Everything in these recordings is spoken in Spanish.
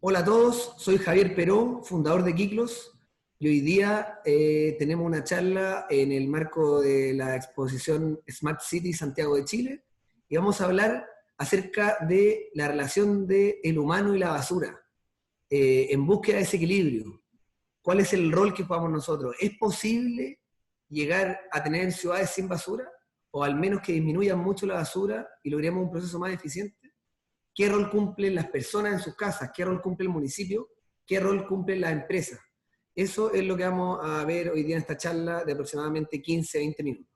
Hola a todos, soy Javier Peró, fundador de Kiklos, y hoy día tenemos una charla en el marco de la exposición Smart City Santiago de Chile, y vamos a hablar acerca de la relación del humano y la basura, en búsqueda de ese equilibrio. ¿Cuál es el rol que jugamos nosotros? ¿Es posible llegar a tener ciudades sin basura? ¿O al menos que disminuyan mucho la basura y logremos un proceso más eficiente? ¿Qué rol cumplen las personas en sus casas? ¿Qué rol cumple el municipio? ¿Qué rol cumplen las empresas? Eso es lo que vamos a ver hoy día en esta charla de aproximadamente 15-20 minutos.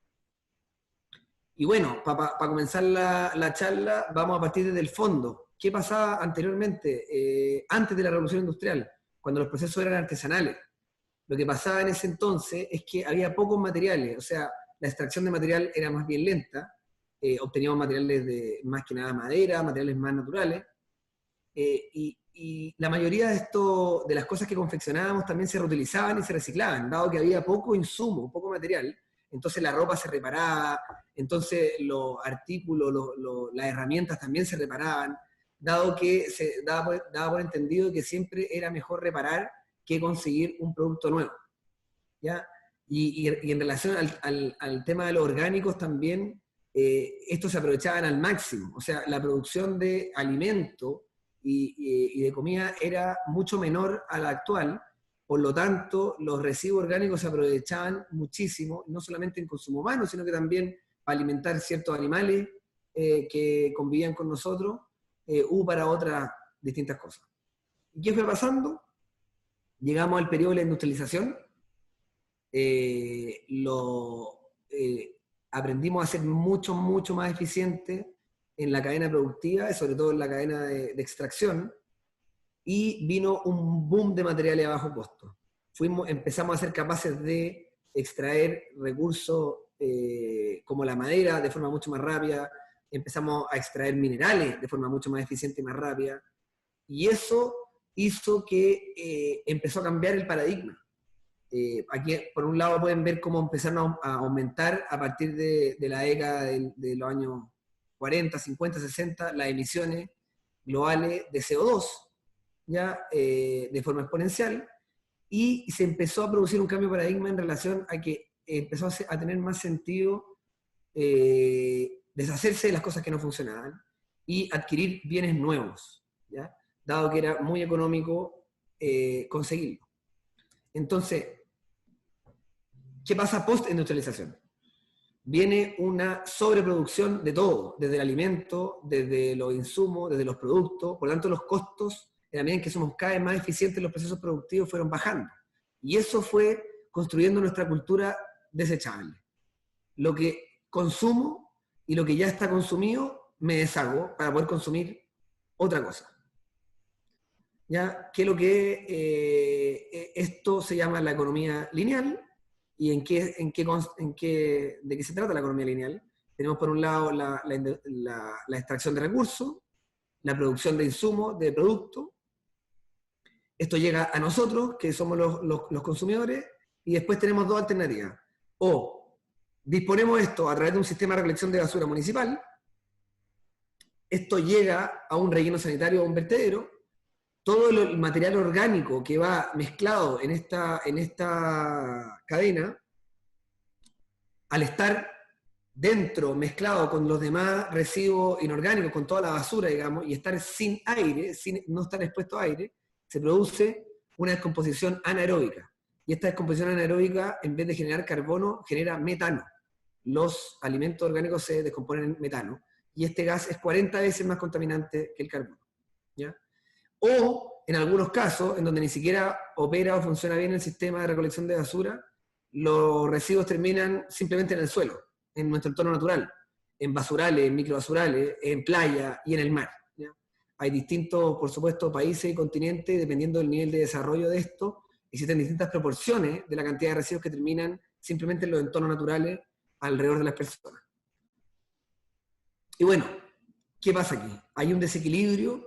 Y bueno, para comenzar la charla, vamos a partir desde el fondo. ¿Qué pasaba anteriormente, antes de la revolución industrial, cuando los procesos eran artesanales? Lo que pasaba en ese entonces es que había pocos materiales, o sea, la extracción de material era más bien lenta, obteníamos materiales de más que nada madera, materiales más naturales, y la mayoría de las cosas que confeccionábamos también se reutilizaban y se reciclaban, dado que había poco insumo, poco material. Entonces la ropa se reparaba, entonces los artículos, las herramientas también se reparaban, dado que se daba por entendido que siempre era mejor reparar que conseguir un producto nuevo, ¿ya? Y en relación al tema de los orgánicos también, estos se aprovechaban al máximo, o sea, la producción de alimento y de comida era mucho menor a la actual, por lo tanto, los residuos orgánicos se aprovechaban muchísimo, no solamente en consumo humano, sino que también para alimentar ciertos animales que convivían con nosotros, u para otras distintas cosas. ¿Y qué fue pasando? Llegamos al periodo de la industrialización, aprendimos a ser mucho, mucho más eficientes en la cadena productiva, y sobre todo en la cadena de extracción, y vino un boom de materiales a bajo costo. Empezamos a ser capaces de extraer recursos como la madera de forma mucho más rápida, empezamos a extraer minerales de forma mucho más eficiente y más rápida, y eso hizo que empezó a cambiar el paradigma. Aquí, por un lado, pueden ver cómo empezaron a aumentar a partir de la década de los años 40, 50, 60, las emisiones globales de CO2, ya de forma exponencial, y se empezó a producir un cambio de paradigma en relación a que empezó a tener más sentido deshacerse de las cosas que no funcionaban y adquirir bienes nuevos, ¿ya? Dado que era muy económico conseguirlo. Entonces, ¿qué pasa post-industrialización? Viene una sobreproducción de todo, desde el alimento, desde los insumos, desde los productos, por lo tanto los costos, en la medida en que somos cada vez más eficientes en los procesos productivos, fueron bajando. Y eso fue construyendo nuestra cultura desechable. Lo que consumo y lo que ya está consumido, me deshago para poder consumir otra cosa. ¿Ya? ¿Qué es lo que esto se llama la economía lineal? ¿Y de qué se trata la economía lineal? Tenemos por un lado la extracción de recursos, la producción de insumos, de productos. Esto llega a nosotros, que somos los consumidores, y después tenemos dos alternativas. O disponemos esto a través de un sistema de recolección de basura municipal, esto llega a un relleno sanitario o un vertedero, todo el material orgánico que va mezclado en esta cadena, al estar dentro, mezclado con los demás residuos inorgánicos, con toda la basura, digamos, y estar sin aire, no estar expuesto a aire, se produce una descomposición anaeróbica. Y esta descomposición anaeróbica, en vez de generar carbono, genera metano. Los alimentos orgánicos se descomponen en metano, y este gas es 40 veces más contaminante que el carbono, ¿ya? O, en algunos casos, en donde ni siquiera opera o funciona bien el sistema de recolección de basura, los residuos terminan simplemente en el suelo, en nuestro entorno natural, en basurales, en microbasurales, en playa y en el mar, ¿ya? Hay distintos, por supuesto, países y continentes, dependiendo del nivel de desarrollo de esto, existen distintas proporciones de la cantidad de residuos que terminan simplemente en los entornos naturales alrededor de las personas. Y bueno, ¿qué pasa aquí? Hay un desequilibrio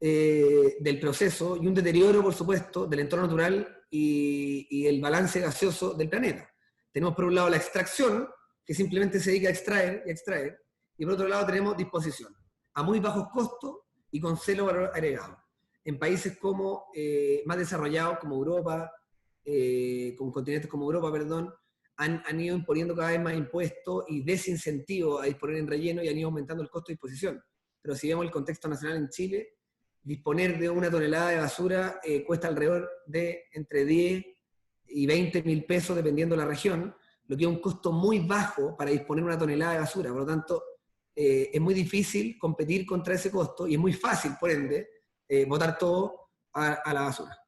del proceso y un deterioro, por supuesto, del entorno natural y el balance gaseoso del planeta. Tenemos por un lado la extracción, que simplemente se dedica a extraer y extraer, y por otro lado tenemos disposición, a muy bajos costos y con cero valor agregado. en países como más desarrollados, como Europa, con continentes como Europa, perdón, han ido imponiendo cada vez más impuestos y desincentivos a disponer en relleno y han ido aumentando el costo de disposición. Pero si vemos el contexto nacional en Chile, disponer de una tonelada de basura cuesta alrededor de entre 10 y 20 mil pesos, dependiendo de la región, lo que es un costo muy bajo para disponer una tonelada de basura. Por lo tanto, es muy difícil competir contra ese costo y es muy fácil, por ende, botar todo a la basura.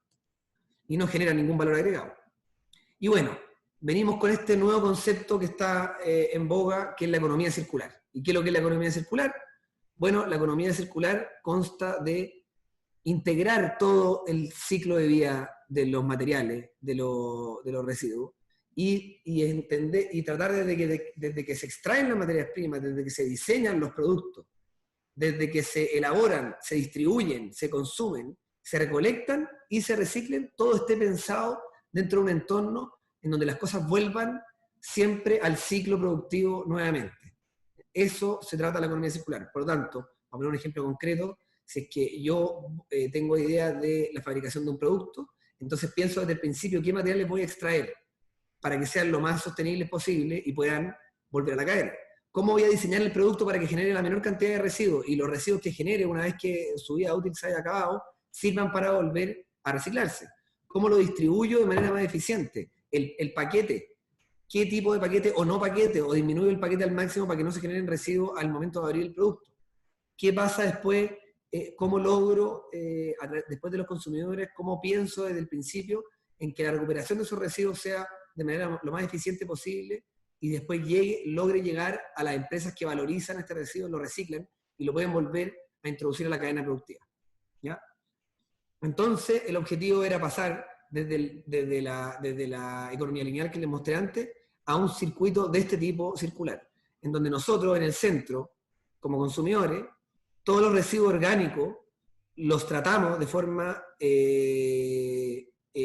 Y no genera ningún valor agregado. Y bueno, venimos con este nuevo concepto que está en boga, que es la economía circular. ¿Y qué es lo que es la economía circular? Bueno, la economía circular consta de integrar todo el ciclo de vida de los materiales, de los residuos, y entender, y tratar desde que se extraen las materias primas, desde que se diseñan los productos, desde que se elaboran, se distribuyen, se consumen, se recolectan y se reciclen, todo esté pensado dentro de un entorno en donde las cosas vuelvan siempre al ciclo productivo nuevamente. Eso se trata de la economía circular. Por lo tanto, vamos a poner un ejemplo concreto, si es que yo tengo idea de la fabricación de un producto, entonces pienso desde el principio qué materiales voy a extraer para que sean lo más sostenibles posible y puedan volver a la cadena. ¿Cómo voy a diseñar el producto para que genere la menor cantidad de residuos? Y los residuos que genere, una vez que su vida útil se haya acabado, sirvan para volver a reciclarse. ¿Cómo lo distribuyo de manera más eficiente? El paquete, ¿qué tipo de paquete o no paquete? O disminuyo el paquete al máximo para que no se generen residuos al momento de abrir el producto. ¿Qué pasa después? ¿Cómo logro, después de los consumidores, cómo pienso desde el principio en que la recuperación de esos residuos sea de manera lo más eficiente posible y después logre llegar a las empresas que valorizan este residuo, lo reciclan y lo pueden volver a introducir a la cadena productiva? ¿Ya? Entonces, el objetivo era pasar desde la economía lineal que les mostré antes a un circuito de este tipo circular, en donde nosotros en el centro, como consumidores, todos los residuos orgánicos los tratamos de forma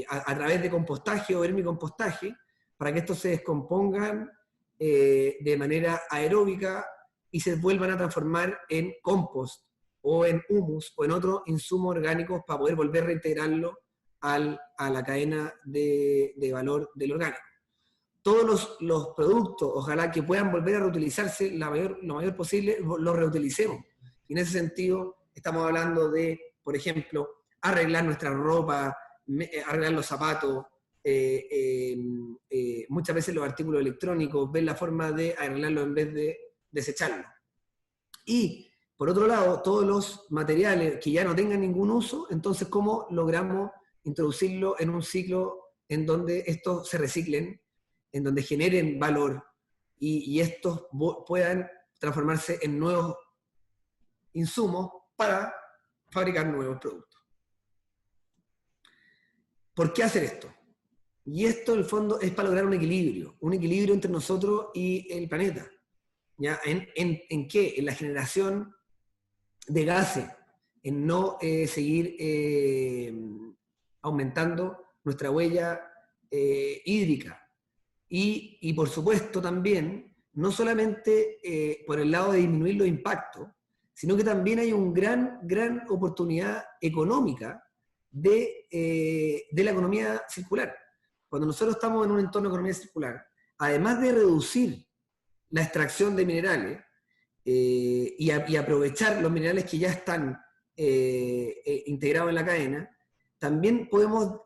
a través de compostaje o vermicompostaje para que estos se descompongan de manera aeróbica y se vuelvan a transformar en compost o en humus o en otros insumos orgánicos para poder volver a reintegrarlo a la cadena de valor del orgánico. Todos los productos, ojalá que puedan volver a reutilizarse lo mayor posible, los reutilicemos. Y en ese sentido, estamos hablando de, por ejemplo, arreglar nuestra ropa, arreglar los zapatos, muchas veces los artículos electrónicos, ver la forma de arreglarlo en vez de desecharlo. Y, por otro lado, todos los materiales que ya no tengan ningún uso, entonces, ¿cómo logramos introducirlo en un ciclo en donde estos se reciclen, en donde generen valor y estos puedan transformarse en nuevos insumos para fabricar nuevos productos? ¿Por qué hacer esto? Y esto, en el fondo, es para lograr un equilibrio entre nosotros y el planeta. ¿Ya? ¿En qué? En la generación de gases, en no seguir aumentando nuestra huella hídrica. Y por supuesto también, no solamente por el lado de disminuir los impactos, sino que también hay una gran oportunidad económica de la economía circular. Cuando nosotros estamos en un entorno de economía circular, además de reducir la extracción de minerales y aprovechar los minerales que ya están integrados en la cadena, también podemos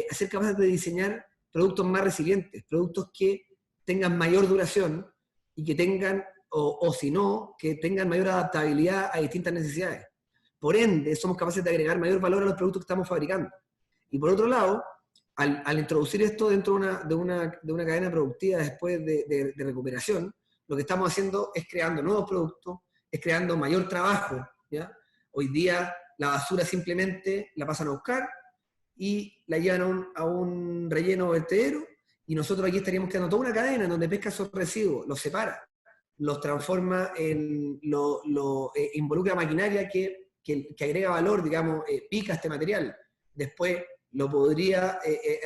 ser capaces de diseñar productos más resilientes, productos que tengan mayor duración y que tengan, o si no, que tengan mayor adaptabilidad a distintas necesidades. Por ende, somos capaces de agregar mayor valor a los productos que estamos fabricando. Y por otro lado, al introducir esto dentro de una cadena productiva después de recuperación, lo que estamos haciendo es creando nuevos productos, es creando mayor trabajo, ¿ya? Hoy día la basura simplemente la pasan a buscar y la llevan a un relleno vertedero, y nosotros aquí estaríamos creando toda una cadena en donde pesca esos residuos, los separa, los transforma involucra maquinaria que agrega valor, digamos, pica este material, después lo podría,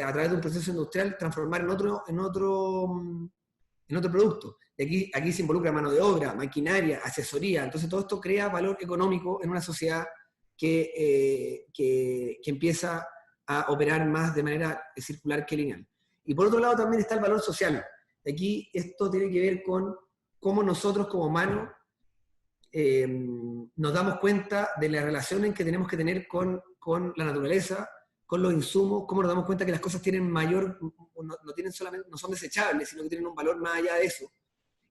a través de un proceso industrial, transformar en otro producto. Y aquí se involucra mano de obra, maquinaria, asesoría, entonces todo esto crea valor económico en una sociedad que empieza a operar más de manera circular que lineal. Y por otro lado también está el valor social. Aquí esto tiene que ver con cómo nosotros como humanos nos damos cuenta de la relación en que tenemos que tener con la naturaleza, con los insumos, cómo nos damos cuenta que las cosas tienen mayor, no tienen solamente, no son desechables, sino que tienen un valor más allá de eso.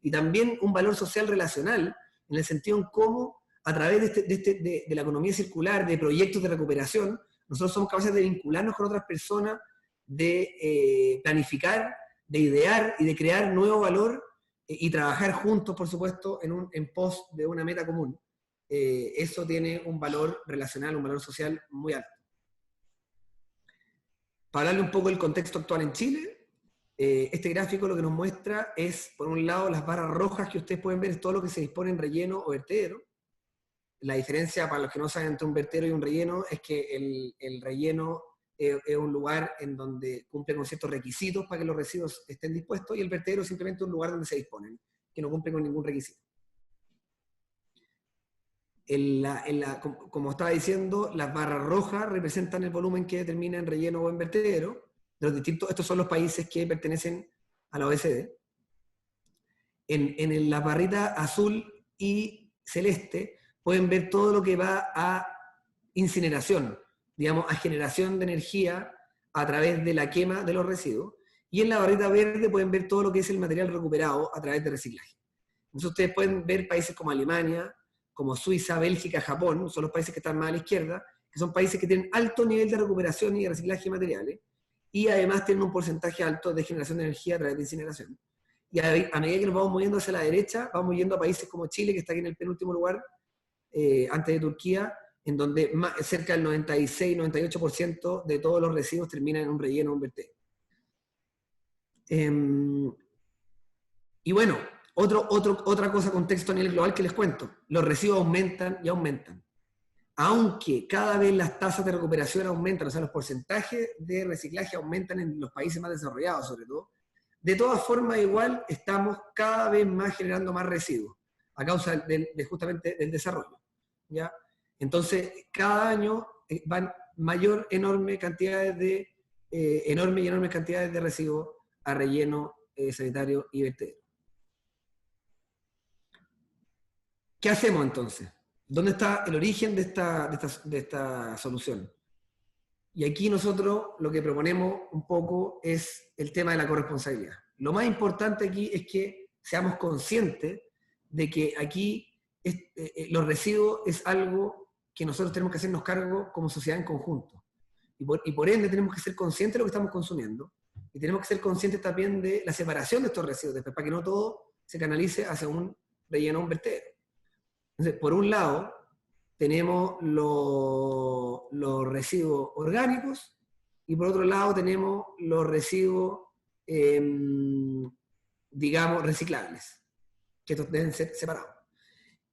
Y también un valor social relacional, en el sentido en cómo, a través de la economía circular, de proyectos de recuperación, nosotros somos capaces de vincularnos con otras personas, de planificar, de idear y de crear nuevo valor y trabajar juntos, por supuesto, en pos de una meta común. Eso tiene un valor relacional, un valor social muy alto. Para darle un poco el contexto actual en Chile, este gráfico lo que nos muestra es, por un lado, las barras rojas que ustedes pueden ver, es todo lo que se dispone en relleno o vertedero. La diferencia, para los que no saben, entre un vertedero y un relleno, es que el relleno es un lugar en donde cumple con ciertos requisitos para que los residuos estén dispuestos, y el vertedero es simplemente un lugar donde se disponen, que no cumple con ningún requisito. Como estaba diciendo, las barras rojas representan el volumen que determina en relleno o en vertedero. Estos son los países que pertenecen a la OECD. En la barrita azul y celeste pueden ver todo lo que va a incineración, digamos, a generación de energía a través de la quema de los residuos. Y en la barrita verde pueden ver todo lo que es el material recuperado a través de reciclaje. Entonces ustedes pueden ver países como Alemania, como Suiza, Bélgica, Japón, son los países que están más a la izquierda, que son países que tienen alto nivel de recuperación y de reciclaje de materiales, y además tienen un porcentaje alto de generación de energía a través de incineración. Y a medida que nos vamos moviendo hacia la derecha, vamos yendo a países como Chile, que está aquí en el penúltimo lugar, antes de Turquía, en donde cerca del 96-98% de todos los residuos terminan en un relleno o un vertedero. Y bueno, otra cosa, contexto a nivel global que les cuento. Los residuos aumentan y aumentan. Aunque cada vez las tasas de recuperación aumentan, o sea, los porcentajes de reciclaje aumentan en los países más desarrollados, sobre todo, de todas formas, igual estamos cada vez más generando más residuos, a causa de justamente del desarrollo, ¿ya? Entonces, cada año van enormes cantidades de residuos a relleno sanitario y vertedero. ¿Qué hacemos entonces? ¿Dónde está el origen de esta solución? Y aquí nosotros lo que proponemos un poco es el tema de la corresponsabilidad. Lo más importante aquí es que seamos conscientes de que aquí los residuos es algo que nosotros tenemos que hacernos cargo como sociedad en conjunto. Y por ende tenemos que ser conscientes de lo que estamos consumiendo, y tenemos que ser conscientes también de la separación de estos residuos, después, para que no todo se canalice hacia un relleno o un vertedero. Entonces, por un lado, tenemos los residuos orgánicos, y por otro lado tenemos los residuos, digamos, reciclables, que estos deben ser separados.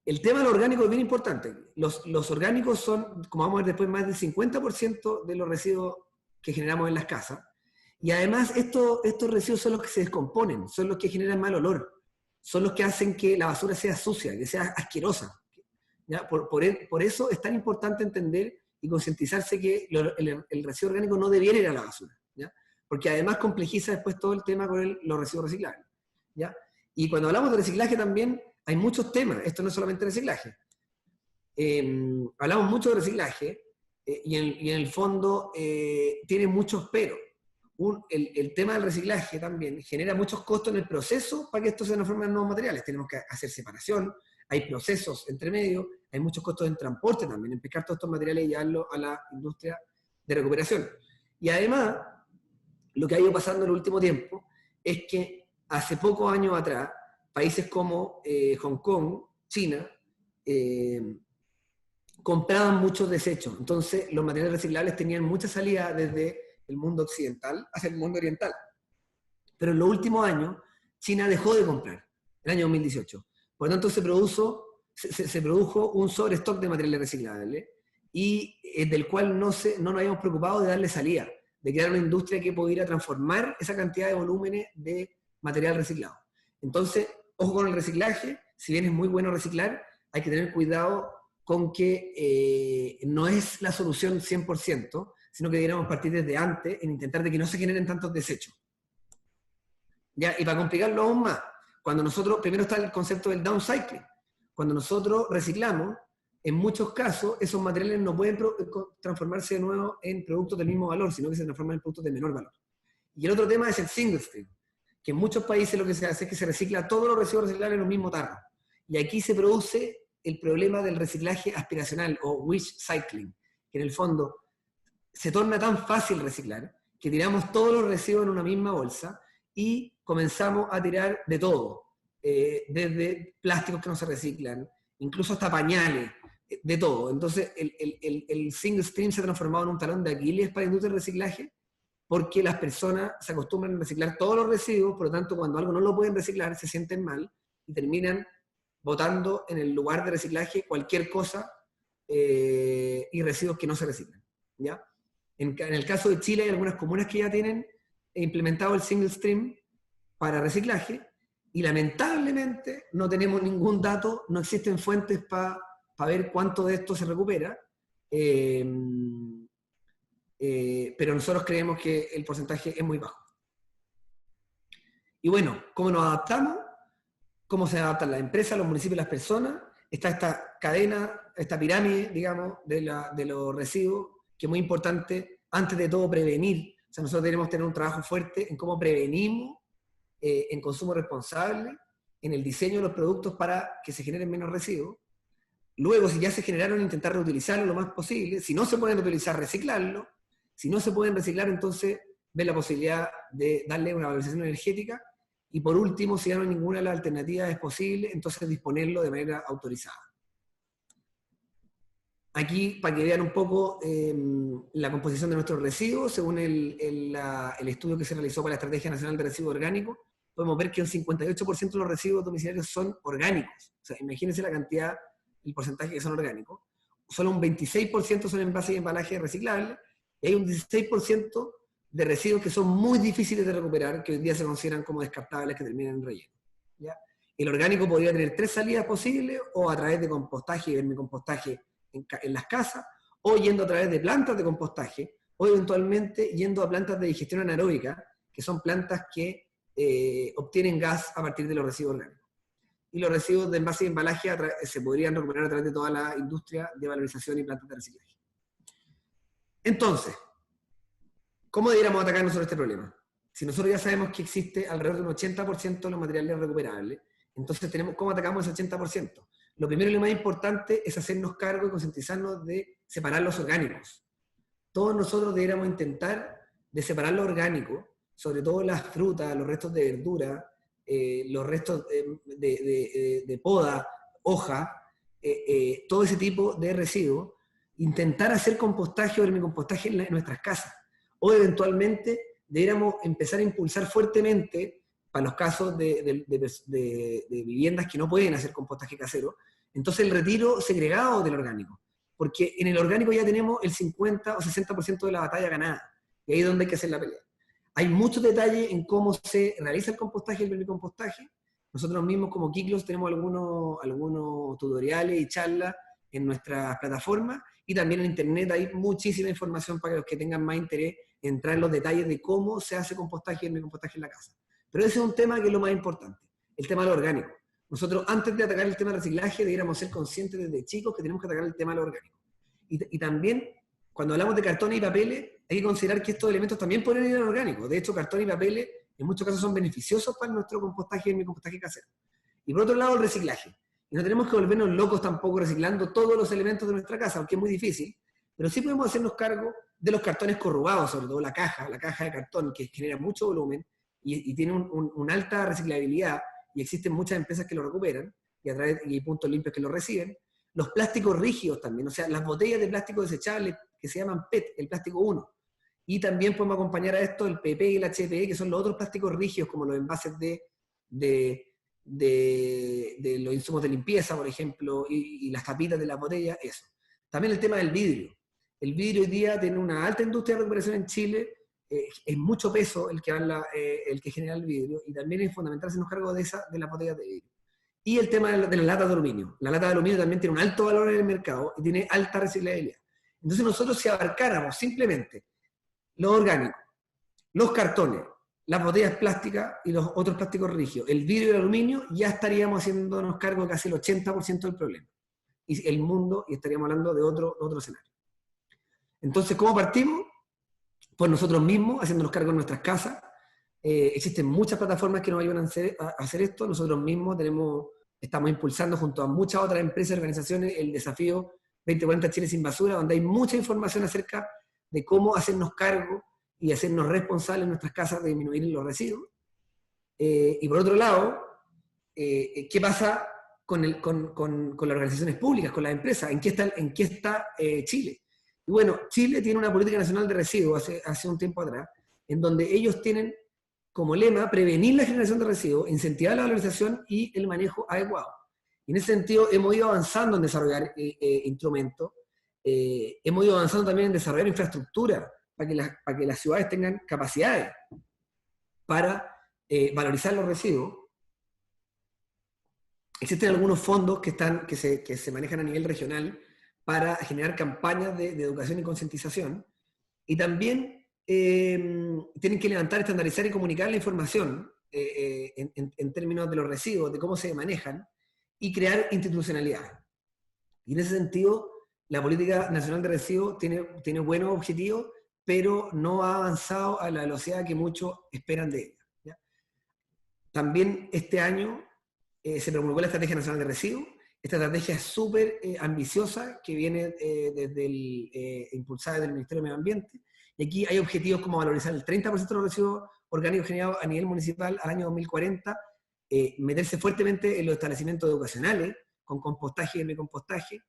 El tema de los orgánicos es bien importante. Los orgánicos son, como vamos a ver después, más del 50% de los residuos que generamos en las casas, y además estos residuos son los que se descomponen, son los que generan mal olor, son los que hacen que la basura sea sucia, que sea asquerosa. ¿Ya? Por eso es tan importante entender y concientizarse que el residuo orgánico no debiera ir a la basura, ¿ya? Porque además complejiza después todo el tema con los residuos reciclables, ¿ya? Y cuando hablamos de reciclaje también hay muchos temas, esto no es solamente reciclaje. Hablamos mucho de reciclaje y en el fondo tiene muchos peros. El tema del reciclaje también genera muchos costos en el proceso para que esto se transforme en nuevos materiales. Tenemos que hacer separación, hay procesos entre medio, hay muchos costos en transporte también, en pescar todos estos materiales y llevarlos a la industria de recuperación. Y además, lo que ha ido pasando en el último tiempo es que hace pocos años atrás, países como Hong Kong, China, compraban muchos desechos. Entonces, los materiales reciclables tenían mucha salida desde el mundo occidental hacia el mundo oriental. Pero en los últimos años, China dejó de comprar, en el año 2018. Por lo tanto, se produjo un sobrestock de materiales reciclables y del cual no nos habíamos preocupado de darle salida, de crear una industria que pudiera transformar esa cantidad de volúmenes de material reciclado. Entonces, ojo con el reciclaje, si bien es muy bueno reciclar, hay que tener cuidado con que no es la solución 100%, sino que deberíamos partir desde antes en intentar de que no se generen tantos desechos. ¿Ya? Y para complicarlo aún más, cuando nosotros, primero está el concepto del downcycling. Cuando nosotros reciclamos, en muchos casos esos materiales no pueden transformarse de nuevo en productos del mismo valor, sino que se transforman en productos de menor valor. Y el otro tema es el single stream, que en muchos países lo que se hace es que se recicla todos los residuos reciclables en un mismo tarro. Y aquí se produce el problema del reciclaje aspiracional o wish cycling, que en el fondo se torna tan fácil reciclar que tiramos todos los residuos en una misma bolsa y comenzamos a tirar de todo, desde plásticos que no se reciclan, incluso hasta pañales, de todo. Entonces el single stream se ha transformado en un talón de Aquiles para la industria del reciclaje, porque las personas se acostumbran a reciclar todos los residuos, por lo tanto cuando algo no lo pueden reciclar se sienten mal y terminan botando en el lugar de reciclaje cualquier cosa y residuos que no se reciclan, ¿ya? En el caso de Chile hay algunas comunas que ya tienen implementado el single stream para reciclaje y lamentablemente no tenemos ningún dato, no existen fuentes para ver cuánto de esto se recupera, pero nosotros creemos que el porcentaje es muy bajo. Y bueno, ¿cómo nos adaptamos? ¿Cómo se adaptan las empresas, los municipios y las personas? Está esta cadena, esta pirámide, digamos, de los residuos, que es muy importante, antes de todo, prevenir. O sea, nosotros tenemos que tener un trabajo fuerte en cómo prevenimos en consumo responsable, en el diseño de los productos para que se generen menos residuos. Luego, si ya se generaron, intentar reutilizarlo lo más posible. Si no se pueden reutilizar, reciclarlo. Si no se pueden reciclar, entonces ver la posibilidad de darle una valorización energética. Y por último, si ya no hay ninguna de las alternativas es posible, entonces disponerlo de manera autorizada. Aquí, para que vean un poco la composición de nuestros residuos, según el estudio que se realizó para la Estrategia Nacional de Residuos Orgánicos, podemos ver que un 58% de los residuos domiciliarios son orgánicos. O sea, imagínense la cantidad, el porcentaje que son orgánicos. Solo un 26% son envases y embalajes reciclables, y hay un 16% de residuos que son muy difíciles de recuperar, que hoy día se consideran como descartables, que terminan en relleno, ¿ya? El orgánico podría tener 3 salidas posibles, o a través de compostaje y vermicompostaje en las casas, o yendo a través de plantas de compostaje, o eventualmente yendo a plantas de digestión anaeróbica, que son plantas que obtienen gas a partir de los residuos orgánicos. Y los residuos de envase y embalaje se podrían recuperar a través de toda la industria de valorización y plantas de reciclaje. Entonces, ¿cómo deberíamos atacar nosotros este problema? Si nosotros ya sabemos que existe alrededor de un 80% de los materiales recuperables, entonces ¿cómo atacamos ese 80%? Lo primero y lo más importante es hacernos cargo y concientizarnos de separar los orgánicos. Todos nosotros deberíamos intentar de separar lo orgánico, sobre todo las frutas, los restos de verdura, los restos de poda, hoja, todo ese tipo de residuos, intentar hacer compostaje o vermicompostaje en nuestras casas. O eventualmente deberíamos empezar a impulsar fuertemente, para los casos de viviendas que no pueden hacer compostaje casero, entonces el retiro segregado del orgánico. Porque en el orgánico ya tenemos el 50 o 60% de la batalla ganada. Y ahí es donde hay que hacer la pelea. Hay muchos detalles en cómo se realiza el compostaje y el vermicompostaje. Nosotros mismos como Kiklos tenemos algunos tutoriales y charlas en nuestras plataformas, y también en internet hay muchísima información para los que tengan más interés en entrar en los detalles de cómo se hace compostaje y vermicompostaje en la casa. Pero ese es un tema que es lo más importante, el tema de lo orgánico. Nosotros, antes de atacar el tema del reciclaje, deberíamos ser conscientes desde chicos que tenemos que atacar el tema de lo orgánico. Y también, cuando hablamos de cartones y papeles, hay que considerar que estos elementos también pueden ir al orgánico. De hecho, cartón y papeles en muchos casos son beneficiosos para nuestro compostaje y vermicompostaje casero. Y por otro lado, el reciclaje. Y no tenemos que volvernos locos tampoco reciclando todos los elementos de nuestra casa, aunque es muy difícil, pero sí podemos hacernos cargo de los cartones corrugados, sobre todo la caja de cartón, que genera mucho volumen y tiene una alta reciclabilidad, y existen muchas empresas que lo recuperan, y hay puntos limpios que lo reciben. Los plásticos rígidos también, o sea, las botellas de plástico desechable que se llaman PET, el plástico 1. Y también podemos acompañar a esto el PP y el HDPE, que son los otros plásticos rígidos, como los envases de los insumos de limpieza, por ejemplo, y las tapitas de las botellas, eso. También el tema del vidrio. El vidrio hoy día tiene una alta industria de recuperación en Chile, es mucho peso el que genera el vidrio, y también es fundamental hacernos cargo de las botellas de vidrio. y el tema de las latas de aluminio. La lata de aluminio también tiene un alto valor en el mercado y tiene alta reciclabilidad. Entonces nosotros, si abarcáramos simplemente lo orgánico, los cartones, las botellas plásticas y los otros plásticos rígidos, el vidrio y el aluminio, ya estaríamos haciéndonos cargo de casi el 80% del problema. Y el mundo, y estaríamos hablando de otro escenario. Entonces, ¿cómo partimos? Pues nosotros mismos, haciéndonos cargo en nuestras casas. Existen muchas plataformas que nos ayudan a hacer esto. Nosotros mismos estamos impulsando junto a muchas otras empresas y organizaciones el desafío 2040 Chile sin basura, donde hay mucha información acerca de cómo hacernos cargo y hacernos responsables en nuestras casas de disminuir los residuos. Y por otro lado, ¿qué pasa con las organizaciones públicas, con las empresas? ¿En qué está Chile? Y bueno, Chile tiene una política nacional de residuos hace un tiempo atrás, en donde ellos tienen como lema prevenir la generación de residuos, incentivar la valorización y el manejo adecuado. Y en ese sentido hemos ido avanzando en desarrollar instrumentos, hemos ido avanzando también en desarrollar infraestructura para que las ciudades tengan capacidades para valorizar los residuos. Existen algunos fondos que se manejan a nivel regional para generar campañas de educación y concientización, y también tienen que levantar, estandarizar y comunicar la información en términos de los residuos, de cómo se manejan, y crear institucionalidad. Y en ese sentido, la política nacional de residuos tiene buenos objetivos, pero no ha avanzado a la velocidad que muchos esperan de ella, ¿ya? También este año se promulgó la Estrategia Nacional de Residuos. Esta estrategia es súper ambiciosa, que viene impulsada desde el Ministerio de Medio Ambiente, y aquí hay objetivos como valorizar el 30% de los residuos orgánicos generados a nivel municipal al año 2040, meterse fuertemente en los establecimientos educacionales, con compostaje y vermicompostaje,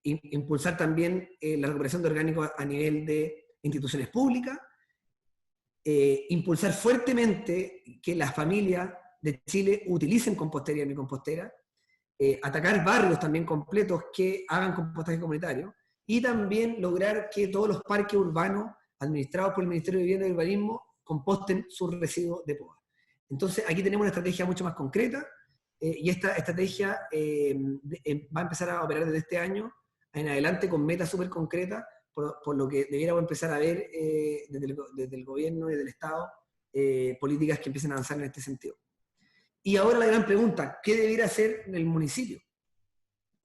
impulsar también la recuperación de orgánicos a nivel de instituciones públicas, impulsar fuertemente que las familias de Chile utilicen compostería y vermicompostera, atacar barrios también completos que hagan compostaje comunitario, y también lograr que todos los parques urbanos administrados por el Ministerio de Vivienda y Urbanismo composten sus residuos de poda. Entonces aquí tenemos una estrategia mucho más concreta, y esta estrategia va a empezar a operar desde este año en adelante con metas súper concretas, por lo que debiéramos empezar a ver desde el gobierno y del Estado políticas que empiecen a avanzar en este sentido. Y ahora la gran pregunta, ¿qué debiera hacer el municipio?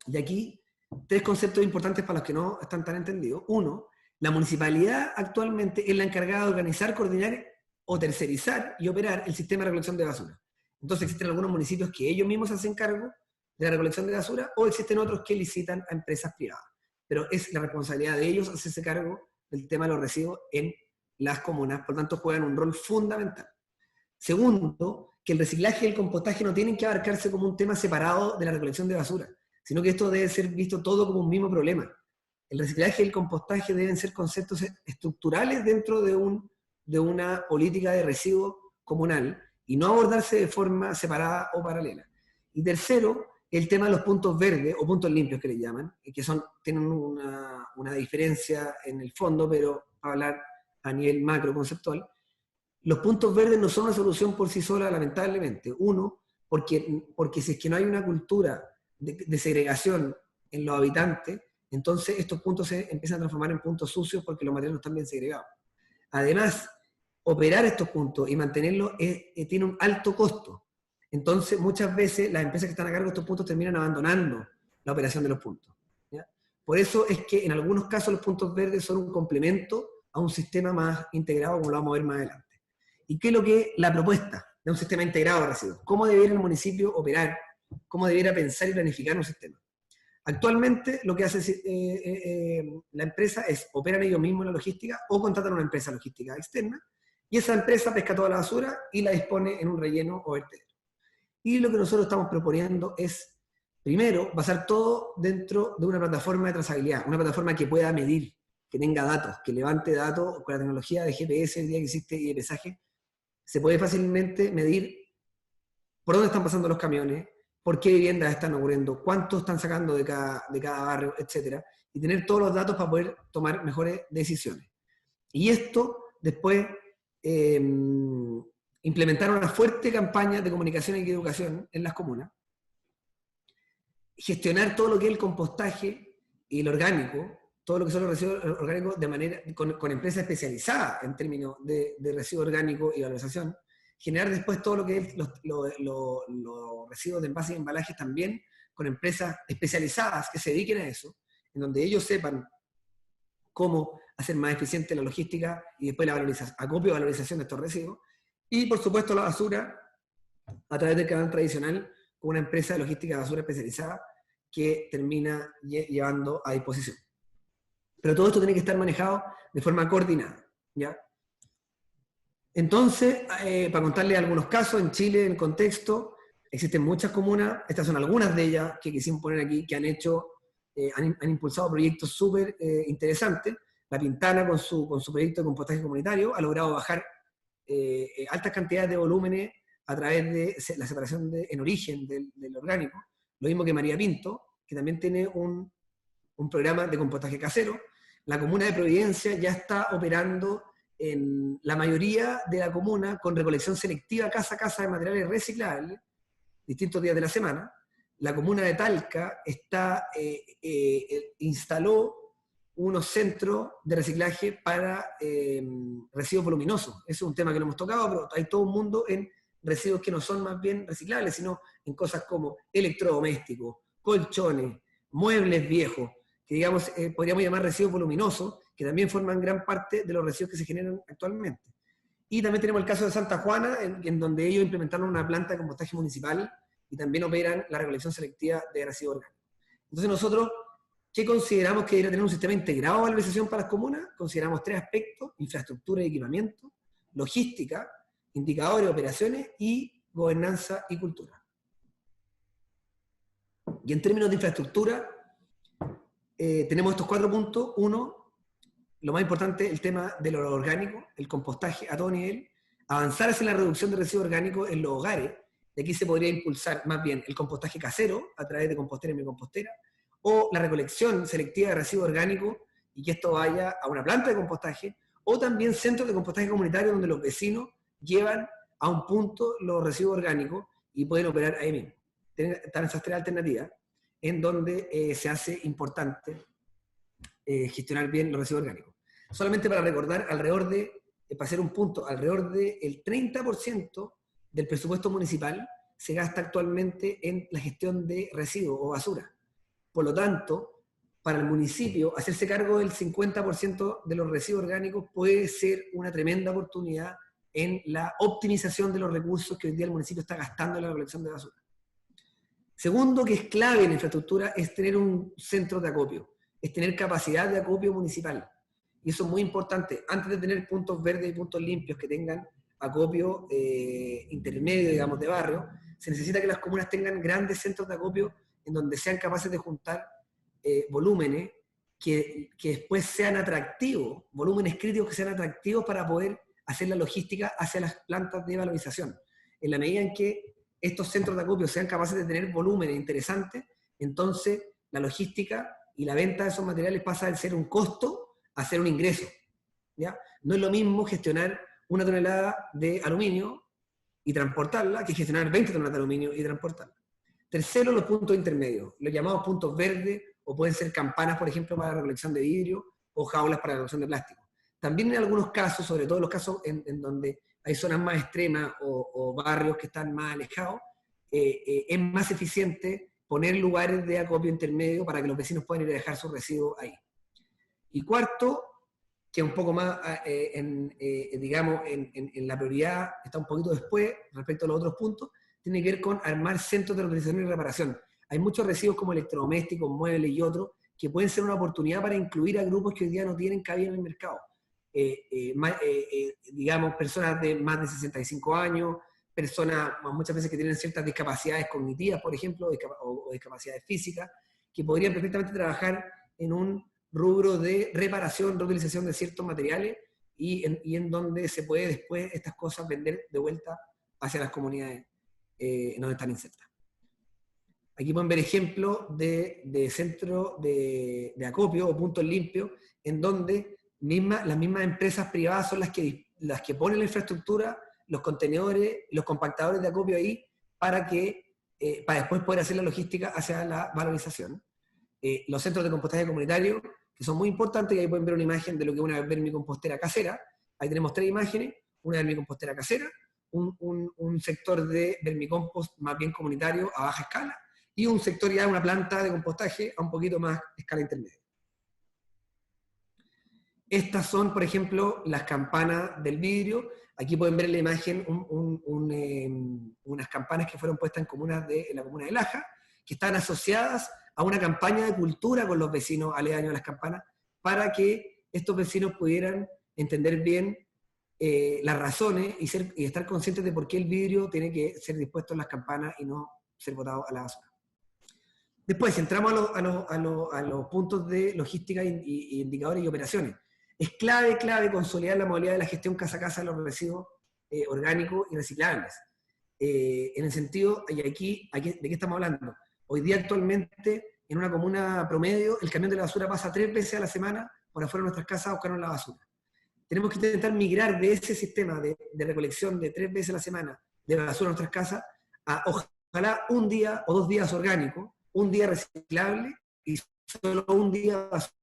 Y aquí, tres conceptos importantes para los que no están tan entendidos. Uno, la municipalidad actualmente es la encargada de organizar, coordinar o tercerizar y operar el sistema de recolección de basura. Entonces existen algunos municipios que ellos mismos se hacen cargo de la recolección de basura, o existen otros que licitan a empresas privadas. Pero es la responsabilidad de ellos hacerse cargo del tema de los residuos en las comunas, por tanto juegan un rol fundamental. Segundo, que el reciclaje y el compostaje no tienen que abarcarse como un tema separado de la recolección de basura, sino que esto debe ser visto todo como un mismo problema. El reciclaje y el compostaje deben ser conceptos estructurales dentro de una política de residuos comunal, y no abordarse de forma separada o paralela. Y tercero, el tema de los puntos verdes, o puntos limpios que le llaman, que tienen una diferencia en el fondo, pero para hablar a nivel macro conceptual, los puntos verdes no son una solución por sí sola, lamentablemente. Uno, porque si es que no hay una cultura de segregación en los habitantes, entonces estos puntos se empiezan a transformar en puntos sucios porque los materiales no están bien segregados. Además, operar estos puntos y mantenerlos tiene un alto costo. Entonces, muchas veces las empresas que están a cargo de estos puntos terminan abandonando la operación de los puntos, ¿ya? Por eso es que en algunos casos los puntos verdes son un complemento a un sistema más integrado, como lo vamos a ver más adelante. ¿Y qué es lo que es la propuesta de un sistema integrado de residuos? ¿Cómo debiera el municipio operar? ¿Cómo debiera pensar y planificar un sistema? Actualmente lo que hace la empresa es operar ellos mismos la logística o contratan una empresa logística externa, y esa empresa pesca toda la basura y la dispone en un relleno o vertedero. Y lo que nosotros estamos proponiendo es, primero, basar todo dentro de una plataforma de trazabilidad, una plataforma que pueda medir, que tenga datos, que levante datos con la tecnología de GPS el día que existe y de pesaje. Se puede fácilmente medir por dónde están pasando los camiones, por qué viviendas están ocurriendo, cuánto están sacando de cada barrio, etc. Y tener todos los datos para poder tomar mejores decisiones. Y esto después implementar una fuerte campaña de comunicación y educación en las comunas, gestionar todo lo que es el compostaje y el orgánico, todo lo que son los residuos orgánicos de manera, con empresas especializadas en términos de residuos orgánicos y valorización, generar después todo lo que es los residuos de envases y embalajes también con empresas especializadas que se dediquen a eso, en donde ellos sepan cómo hacer más eficiente la logística y después la valorización, acopio y valorización de estos residuos. Y por supuesto la basura a través del canal tradicional con una empresa de logística de basura especializada que termina llevando a disposición. Pero todo esto tiene que estar manejado de forma coordinada, ¿ya? Entonces, para contarles algunos casos, en Chile, en contexto, existen muchas comunas, estas son algunas de ellas que quisimos poner aquí, que han hecho, han impulsado proyectos súper interesantes. La Pintana, con su proyecto de compostaje comunitario, ha logrado bajar altas cantidades de volúmenes a través de la separación en origen del orgánico. Lo mismo que María Pinto, que también tiene un programa de compostaje casero. La comuna de Providencia ya está operando en la mayoría de la comuna con recolección selectiva casa a casa de materiales reciclables, distintos días de la semana. La comuna de Talca instaló unos centros de reciclaje para residuos voluminosos. Ese es un tema que no hemos tocado, pero hay todo un mundo en residuos que no son más bien reciclables, sino en cosas como electrodomésticos, colchones, muebles viejos, que digamos podríamos llamar residuos voluminosos, que también forman gran parte de los residuos que se generan actualmente. Y también tenemos el caso de Santa Juana, en donde ellos implementaron una planta de compostaje municipal y también operan la recolección selectiva de residuos orgánicos. Entonces nosotros, ¿qué consideramos que debería tener un sistema integrado de valorización para las comunas? Consideramos 3 aspectos: infraestructura y equipamiento, logística, indicadores, operaciones y gobernanza y cultura. Y en términos de infraestructura, tenemos estos 4 puntos. 1, lo más importante, el tema de lo orgánico, el compostaje a todo nivel, avanzar hacia la reducción de residuos orgánicos en los hogares. De aquí se podría impulsar más bien el compostaje casero a través de compostera y microcompostera, o la recolección selectiva de residuos orgánicos y que esto vaya a una planta de compostaje, o también centros de compostaje comunitario donde los vecinos llevan a un punto los residuos orgánicos y pueden operar ahí mismo. Están esas 3 alternativas en donde se hace importante gestionar bien los residuos orgánicos. Solamente para recordar, para hacer un punto, alrededor del 30% del presupuesto municipal se gasta actualmente en la gestión de residuos o basura. Por lo tanto, para el municipio, hacerse cargo del 50% de los residuos orgánicos puede ser una tremenda oportunidad en la optimización de los recursos que hoy día el municipio está gastando en la recolección de basura. Segundo, que es clave en la infraestructura, es tener un centro de acopio, es tener capacidad de acopio municipal. Y eso es muy importante. Antes de tener puntos verdes y puntos limpios que tengan acopio intermedio, digamos, de barrio, se necesita que las comunas tengan grandes centros de acopio en donde sean capaces de juntar volúmenes que después sean atractivos, volúmenes críticos que sean atractivos para poder hacer la logística hacia las plantas de valorización. En la medida en que estos centros de acopio sean capaces de tener volúmenes interesantes, entonces la logística y la venta de esos materiales pasa de ser un costo a ser un ingreso, ¿ya? No es lo mismo gestionar 1 tonelada de aluminio y transportarla que gestionar 20 toneladas de aluminio y transportarla. Tercero, los puntos intermedios, los llamados puntos verdes, o pueden ser campanas, por ejemplo, para la recolección de vidrio, o jaulas para la recolección de plástico. También en algunos casos, sobre todo en los casos en donde hay zonas más extremas o barrios que están más alejados, es más eficiente poner lugares de acopio intermedio para que los vecinos puedan ir a dejar sus residuos ahí. Y cuarto, que un poco más, digamos, en la prioridad, está un poquito después respecto a los otros puntos, tiene que ver con armar centros de reutilización y reparación. Hay muchos residuos como electrodomésticos, muebles y otros, que pueden ser una oportunidad para incluir a grupos que hoy día no tienen cabida en el mercado. Digamos, personas de más de 65 años, personas muchas veces que tienen ciertas discapacidades cognitivas, por ejemplo, o discapacidades físicas, que podrían perfectamente trabajar en un rubro de reparación, reutilización de ciertos materiales y en donde se puede después estas cosas vender de vuelta hacia las comunidades donde están insertas. Aquí pueden ver ejemplos de centros de acopio o puntos limpios en donde las mismas empresas privadas son las que ponen la infraestructura, los contenedores, los compactadores de acopio ahí para que para después poder hacer la logística hacia la valorización. Los centros de compostaje comunitario, que son muy importantes, y ahí pueden ver una imagen de lo que es una vermicompostera casera. Ahí tenemos 3 imágenes, una vermicompostera casera, un sector de vermicompost más bien comunitario a baja escala, y un sector ya de una planta de compostaje a un poquito más escala intermedia. Estas son, por ejemplo, las campanas del vidrio. Aquí pueden ver en la imagen unas campanas que fueron puestas en la comuna de Laja, que están asociadas a una campaña de cultura con los vecinos aledaños a las campanas, para que estos vecinos pudieran entender bien las razones y estar conscientes de por qué el vidrio tiene que ser dispuesto en las campanas y no ser botado a la basura. Después, si entramos a los puntos de logística y indicadores y operaciones, es clave consolidar la modalidad de la gestión casa a casa de los residuos orgánicos y reciclables. En el sentido, ¿de qué estamos hablando? Hoy día actualmente, en una comuna promedio, el camión de la basura pasa 3 veces a la semana por afuera de nuestras casas a buscarnos la basura. Tenemos que intentar migrar de ese sistema de recolección de 3 veces a la semana de basura en nuestras casas a ojalá un día o 2 días orgánico, un día reciclable y solo un día basura.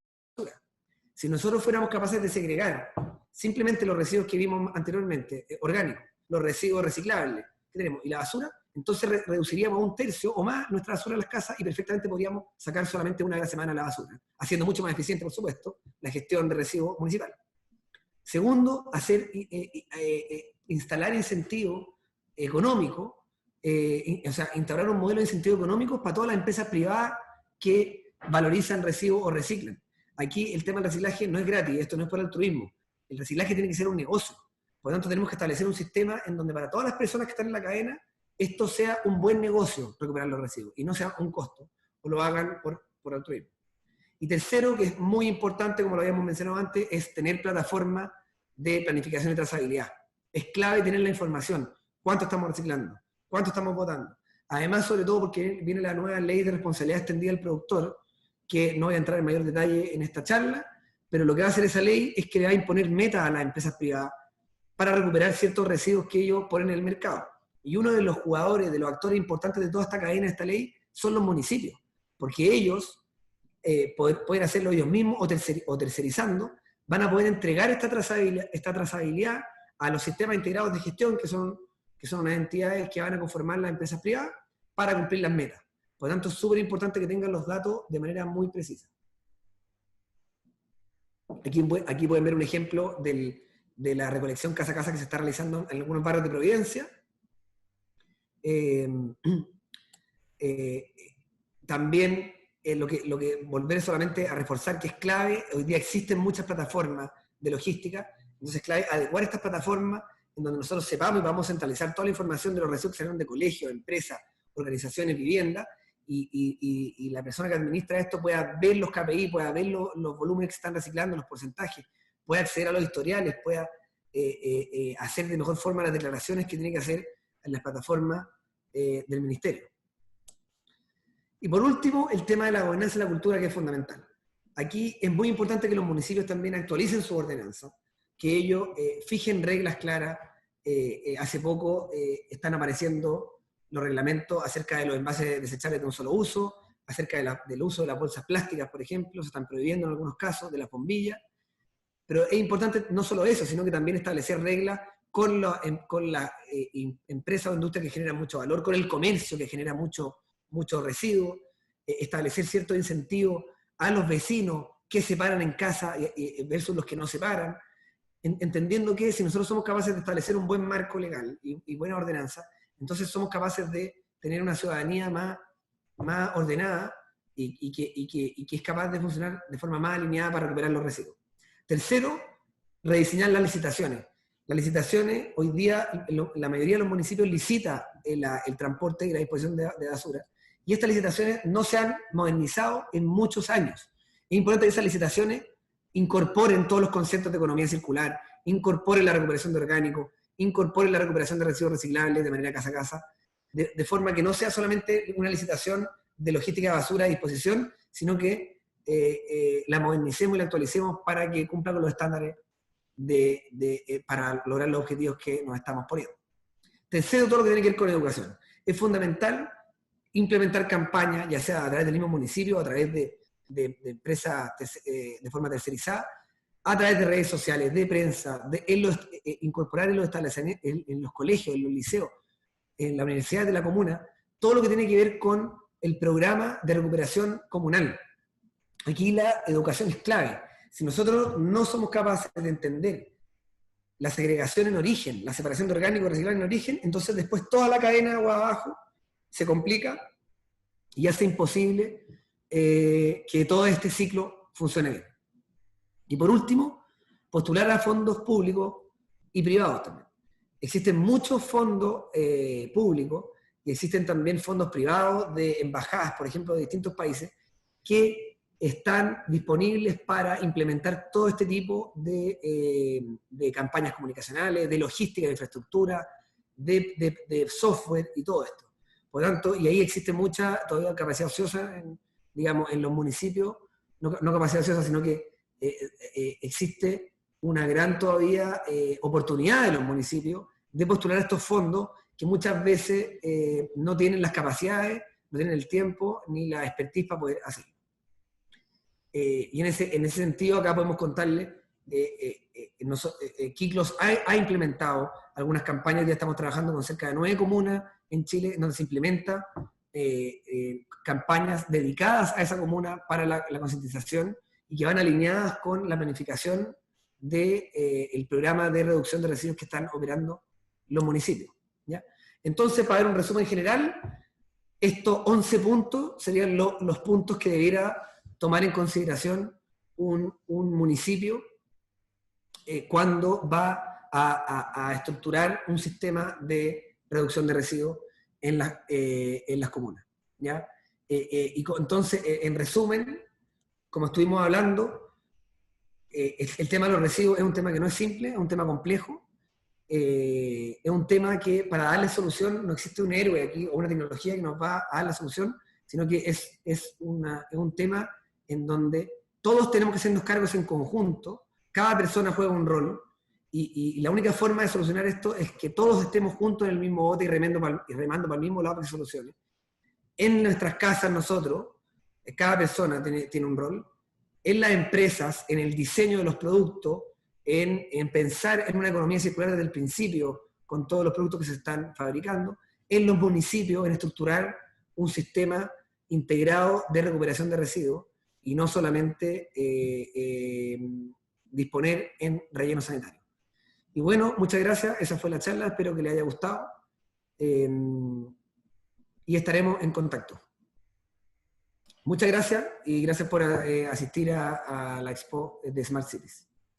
Si nosotros fuéramos capaces de segregar simplemente los residuos que vimos anteriormente, orgánicos, los residuos reciclables que tenemos y la basura, entonces reduciríamos a 1/3 o más nuestra basura en las casas y perfectamente podríamos sacar solamente una vez a la semana la basura, haciendo mucho más eficiente, por supuesto, la gestión de residuos municipal. Segundo, instalar incentivos económicos, instaurar un modelo de incentivos económicos para todas las empresas privadas que valorizan residuos o reciclan. Aquí el tema del reciclaje no es gratis, esto no es por altruismo. El reciclaje tiene que ser un negocio. Por lo tanto, tenemos que establecer un sistema en donde para todas las personas que están en la cadena, esto sea un buen negocio, recuperar los residuos, y no sea un costo, o lo hagan por altruismo. Y tercero, que es muy importante, como lo habíamos mencionado antes, es tener plataformas de planificación y trazabilidad. Es clave tener la información, cuánto estamos reciclando, cuánto estamos botando. Además, sobre todo porque viene la nueva ley de responsabilidad extendida del productor, que no voy a entrar en mayor detalle en esta charla, pero lo que va a hacer esa ley es que le va a imponer metas a las empresas privadas para recuperar ciertos residuos que ellos ponen en el mercado. Y uno de los jugadores, de los actores importantes de toda esta cadena, de esta ley, son los municipios, porque ellos, poder hacerlo ellos mismos o tercerizando, van a poder entregar esta trazabilidad a los sistemas integrados de gestión, que son unas entidades que van a conformar las empresas privadas para cumplir las metas. Por lo tanto, es súper importante que tengan los datos de manera muy precisa. Aquí pueden ver un ejemplo de la recolección casa a casa que se está realizando en algunos barrios de Providencia. También lo que volver solamente a reforzar que es clave, hoy día existen muchas plataformas de logística, entonces es clave adecuar estas plataformas en donde nosotros sepamos y vamos a centralizar toda la información de los residuos que salieron de colegios, empresas, organizaciones, viviendas, y la persona que administra esto pueda ver los KPI, pueda ver los volúmenes que están reciclando, los porcentajes, pueda acceder a los historiales, pueda hacer de mejor forma las declaraciones que tiene que hacer en las plataformas del ministerio. Y por último, el tema de la gobernanza y la cultura, que es fundamental. Aquí es muy importante que los municipios también actualicen su ordenanza, que ellos fijen reglas claras. Hace poco están apareciendo los reglamentos acerca de los envases desechables de un solo uso, acerca del uso de las bolsas plásticas, por ejemplo, se están prohibiendo en algunos casos, de las bombillas. Pero es importante no solo eso, sino que también establecer reglas con la empresa o industria que genera mucho valor, con el comercio que genera mucho residuos, establecer ciertos incentivos a los vecinos que separan en casa versus los que no separan, entendiendo que si nosotros somos capaces de establecer un buen marco legal y buena ordenanza, entonces somos capaces de tener una ciudadanía más ordenada y que es capaz de funcionar de forma más alineada para recuperar los residuos. Tercero, rediseñar las licitaciones. Las licitaciones, hoy día, la mayoría de los municipios licita el transporte y la disposición de basura, y estas licitaciones no se han modernizado en muchos años. Es importante que esas licitaciones incorporen todos los conceptos de economía circular, incorporen la recuperación de orgánicos, incorporen la recuperación de residuos reciclables de manera casa a casa, de forma que no sea solamente una licitación de logística de basura a disposición, sino que la modernicemos y la actualicemos para que cumpla con los estándares para lograr los objetivos que nos estamos poniendo. Tercero, todo lo que tiene que ver con educación. Es fundamental implementar campañas, ya sea a través del mismo municipio, a través de empresas de forma tercerizada, a través de redes sociales, de prensa, incorporar en los establecimientos, en los colegios, en los liceos, en la universidad de la comuna, todo lo que tiene que ver con el programa de recuperación comunal. Aquí la educación es clave. Si nosotros no somos capaces de entender la segregación en origen, la separación de orgánico y reciclaje en origen, entonces después toda la cadena agua abajo se complica y hace imposible que todo este ciclo funcione bien. Y por último, postular a fondos públicos y privados también. Existen muchos fondos públicos y existen también fondos privados de embajadas, por ejemplo, de distintos países, que están disponibles para implementar todo este tipo de campañas comunicacionales, de logística, de infraestructura, de software y todo esto. Por lo tanto, y ahí existe mucha todavía capacidad ociosa, digamos, en los municipios, no capacidad ociosa, sino que existe una gran todavía oportunidad de los municipios de postular estos fondos que muchas veces no tienen las capacidades, no tienen el tiempo ni la expertise para poder hacerlo. Y en ese sentido acá podemos contarle, Kiklos ha implementado algunas campañas, ya estamos trabajando con cerca de 9 comunas en Chile, donde se implementa campañas dedicadas a esa comuna para la concientización y que van alineadas con la planificación del programa de reducción de residuos que están operando los municipios, ¿ya? Entonces, para dar un resumen general, estos 11 puntos serían los puntos que debiera tomar en consideración un municipio cuando va a estructurar un sistema de reducción de residuos en las comunas, ¿ya? Entonces, en resumen, como estuvimos hablando, el tema de los residuos es un tema que no es simple, es un tema complejo, es un tema que para darle solución no existe un héroe aquí o una tecnología que nos va a dar la solución, sino que es un tema en donde todos tenemos que hacernos cargos en conjunto, cada persona juega un rol, y la única forma de solucionar esto es que todos estemos juntos en el mismo bote y remando para el mismo lado para que se solucione. En nuestras casas nosotros, cada persona tiene un rol, en las empresas, en el diseño de los productos, en pensar en una economía circular desde el principio con todos los productos que se están fabricando, en los municipios, en estructurar un sistema integrado de recuperación de residuos y no solamente disponer en relleno sanitario. Y bueno, muchas gracias, esa fue la charla, espero que les haya gustado y estaremos en contacto. Muchas gracias y gracias por asistir a la Expo de Smart Cities.